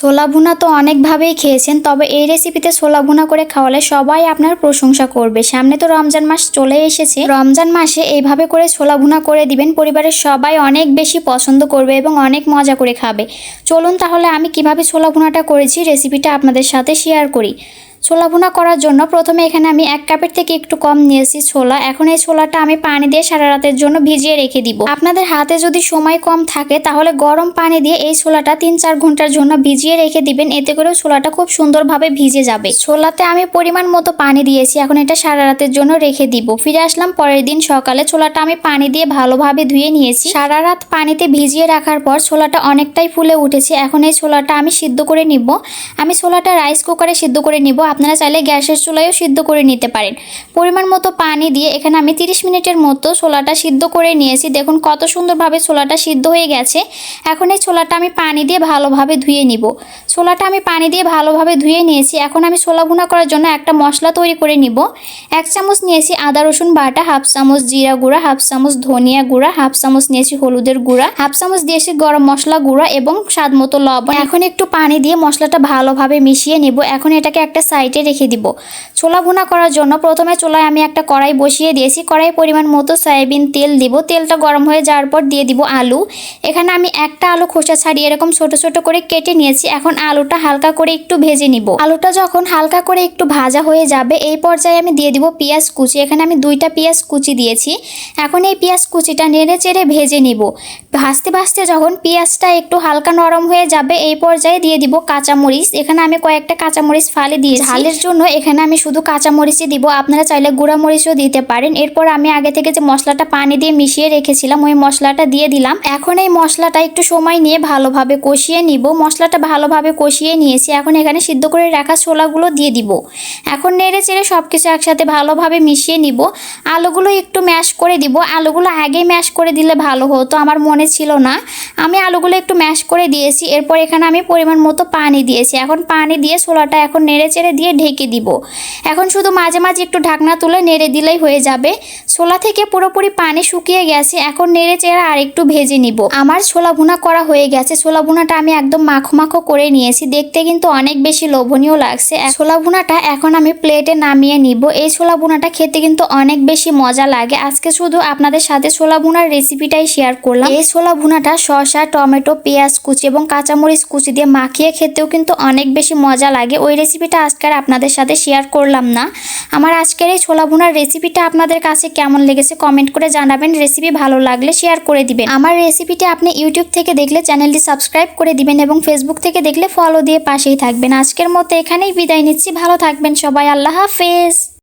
ছোলা ভুনা তো অনেকভাবেই খেয়েছেন, তবে এই রেসিপিতে ছোলা ভুনা করে খাওয়ালে সবাই আপনার প্রশংসা করবে। সামনে তো রমজান মাস চলে এসেছে, রমজান মাসে এইভাবে করে ছোলা ভুনা করে দিবেন, পরিবারের সবাই অনেক বেশি পছন্দ করবে এবং অনেক মজা করে খাবে। চলুন তাহলে আমি কিভাবে ছোলা ভুনাটা করেছি রেসিপিটা আপনাদের সাথে শেয়ার করি। ছোলা ভুনা করার জন্য প্রথমে এখানে আমি 1 কাপের থেকে একটু কম নিয়েছি ছোলা। এখন এই ছোলাটা আমি পানি দিয়ে সারা রাতের জন্য ভিজিয়ে রেখে দিব। আপনাদের হাতে যদি সময় কম থাকে তাহলে গরম পানি দিয়ে এই ছোলাটা 3-4 ঘন্টার জন্য ভিজিয়ে রেখে দিবেন, এতে করে ছোলাটা খুব সুন্দরভাবে ভিজে যাবে। ছোলাতে আমি পরিমাণ মতো পানি দিয়েছি, এখন এটা সারা রাতের জন্য রেখে দিব। ফিরে আসলাম পরের দিন সকালে, ছোলাটা আমি পানি দিয়ে ভালোভাবে ধুয়ে নিয়েছি। সারা রাত পানিতে ভিজিয়ে রাখার পর ছোলাটা অনেকটাই ফুলে উঠেছে। এখন এই ছোলাটা আমি সিদ্ধ করে নিব। আমি ছোলাটা রাইস কুকারে সিদ্ধ করে নিব, আপনারা চাইলে গ্যাসের চুলায়ও সিদ্ধ করে নিতে পারেন। পরিমাণ মতো পানি দিয়ে এখানে আমি 30 মিনিটের মতো ছোলাটা সিদ্ধ করে নিয়েছি। দেখুন কত সুন্দরভাবে ছোলাটা সিদ্ধ হয়ে গেছে। এখন এই ছোলাটা আমি পানি দিয়ে ভালোভাবে ধুয়ে নিব। ছোলাটা আমি পানি দিয়ে ভালোভাবে ধুয়ে নিয়েছি। এখন আমি ছোলা ভুনা করার জন্য একটা মশলা তৈরি করে নিব। 1 চামচ নিয়েছি আদা রসুন বাটা, 1/2 চামচ জিরা গুঁড়া, 1/2 চামচ ধনিয়া গুঁড়া, 1/2 চামচ নিয়েছি হলুদের গুঁড়া, 1/2 চামচ দিয়েছি গরম মশলা গুঁড়া এবং স্বাদ মতো লবণ। এখন একটু পানি দিয়ে মশলাটা ভালোভাবে মিশিয়ে নিব। এখন এটাকে একটা সাইডে রেখে দিব। ছোলা ভুনা করার জন্য প্রথমে চুলায় আমি একটা কড়াই বসিয়ে দিয়েছি। কড়াই পরিমাণ মতো সয়াবিন তেল দিব। তেলটা গরম হয়ে যাওয়ার পর দিয়ে দিব আলু। এখানে আমি একটা আলু খোসা ছাড়িয়ে এরকম ছোট ছোট করে কেটে নিয়েছি। এখন আলুটা হালকা করে একটু ভেজে নিব। আলুটা যখন হালকা করে একটু ভাজা হয়ে যাবে এই পর্যায়ে আমি দিয়ে দিব পেঁয়াজ কুচি। এখানে আমি 2টা পেঁয়াজ কুচি দিয়েছি। এখন এই পেঁয়াজ কুচিটা নেড়ে চেড়ে ভেজে নিব। ভাজতে ভাজতে যখন পেঁয়াজটা একটু হালকা নরম হয়ে যাবে এই পর্যায়ে দিয়ে দিব কাঁচামরিচ। এখানে আমি কয়েকটা কাঁচামরিচ ফালি দিয়েছি। ঝালের জন্য এখানে আমি শুধু কাঁচামরিচই দিব, আপনারা চাইলে গুঁড়া মরিচও দিতে পারেন। এরপর আমি আগে থেকে যে মশলাটা পানি দিয়ে মিশিয়ে রেখেছিলাম ওই মশলাটা দিয়ে দিলাম। এখন এই মশলাটা একটু সময় নিয়ে ভালোভাবে কষিয়ে নিব। মশলাটা ভালোভাবে কষিয়ে নিয়েছি। এখন এখানে সিদ্ধ করে রাখা ছোলাগুলো দিয়ে দিব। এখন নেড়ে চেড়ে সবকিছু একসাথে ভালোভাবে মিশিয়ে নিব। আলুগুলো একটু ম্যাশ করে দিব। আলুগুলো আগে ম্যাশ করে দিলে ভালো হতো, আমার মনে ছিল না। আমি আলুগুলো একটু ম্যাশ করে দিয়েছি। এরপর এখানে আমি পরিমাণ মতো পানি দিয়েছি। এখন পানি দিয়ে ছোলাটা এখন নেড়ে চেড়ে দিয়ে ঢেকে দিব। এখন শুধু মাঝে মাঝে একটু ঢাকনা তুলে নেড়ে দিলেই হয়ে যাবে। ছোলা থেকে পুরোপুরি পানি শুকিয়ে গেছে। এখন নেড়ে চেড়ে আর একটু ভেজে নিব। আমার ছোলা ভুনা করা হয়ে গেছে। ছোলা ভুনাটা আমি একদম মাখো মাখো করে নিয়েছি, দেখতে কিন্তু অনেক বেশি লোভনীয় লাগছে। ছোলা ভুনাটা এখন আমি প্লেটে নামিয়ে নিব। এই ছোলা ভুনাটা খেতে কিন্তু অনেক বেশি মজা লাগে। আজকে শুধু আপনাদের সাথে ছোলা ভুনার রেসিপিটাই শেয়ার করলাম। এই ছোলা ভুনাটা শসা, টমেটো, পেঁয়াজ কুচি এবং কাঁচামরিচ কুচি দিয়ে মাখিয়ে খেতেও কিন্তু অনেক বেশি মজা লাগে। ওই রেসিপিটা আজকের আপনাদের সাথে শেয়ার করলাম না। আমার আজকের এই ছোলা ভুনার রেসিপিটা আপনাদের কাছে কেমন লেগেছে কমেন্ট করে জানাবেন। রেসিপি ভালো লাগলে শেয়ার করে দিবেন। আমার রেসিপিটি আপনি ইউটিউব থেকে দেখলে চ্যানেলটি সাবস্ক্রাইব করে দিবেন এবং ফেসবুক থেকে দেখলে ফলো দিয়ে পাশেই থাকবেন। আজকের মতো এখানেই বিদায় নিচ্ছি। ভালো থাকবেন সবাই। আল্লাহ হাফেজ।